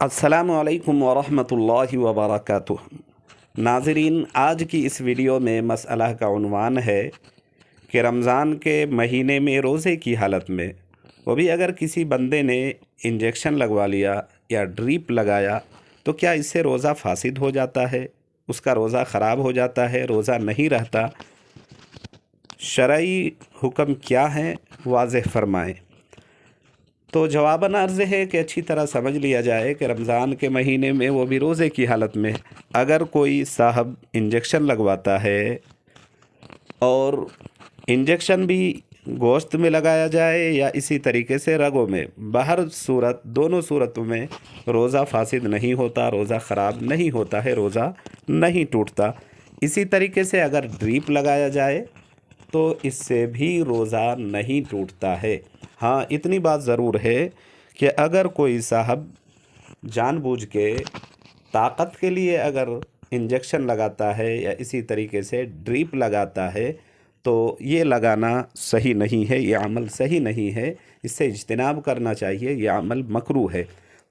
السلام علیکم ورحمۃ اللہ وبرکاتہ۔ ناظرین، آج کی اس ویڈیو میں مسئلہ کا عنوان ہے کہ رمضان کے مہینے میں روزے کی حالت میں، وہ بھی اگر کسی بندے نے انجیکشن لگوا لیا یا ڈریپ لگایا تو کیا اس سے روزہ فاسد ہو جاتا ہے؟ اس کا روزہ خراب ہو جاتا ہے، روزہ نہیں رہتا؟ شرعی حکم کیا ہیں، واضح فرمائیں۔ تو جواباً عرض ہے کہ اچھی طرح سمجھ لیا جائے کہ رمضان کے مہینے میں، وہ بھی روزے کی حالت میں، اگر کوئی صاحب انجیکشن لگواتا ہے، اور انجیکشن بھی گوشت میں لگایا جائے یا اسی طریقے سے رگوں میں، بہر صورت دونوں صورتوں میں روزہ فاسد نہیں ہوتا، روزہ خراب نہیں ہوتا ہے، روزہ نہیں ٹوٹتا۔ اسی طریقے سے اگر ڈریپ لگایا جائے تو اس سے بھی روزہ نہیں ٹوٹتا ہے۔ ہاں، اتنی بات ضرور ہے کہ اگر کوئی صاحب جان بوجھ کے طاقت کے لیے اگر انجیکشن لگاتا ہے یا اسی طریقے سے ڈریپ لگاتا ہے تو یہ لگانا صحیح نہیں ہے، یہ عمل صحیح نہیں ہے، اس سے اجتناب کرنا چاہیے، یہ عمل مکروہ ہے۔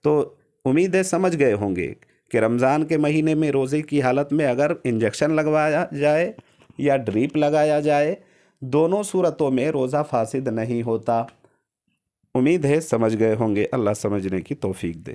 تو امید ہے سمجھ گئے ہوں گے کہ رمضان کے مہینے میں روزے کی حالت میں اگر انجیکشن لگوایا جائے یا ڈریپ لگایا جائے، دونوں صورتوں میں روزہ فاسد نہیں ہوتا۔ امید ہے سمجھ گئے ہوں گے۔ اللہ سمجھنے کی توفیق دے۔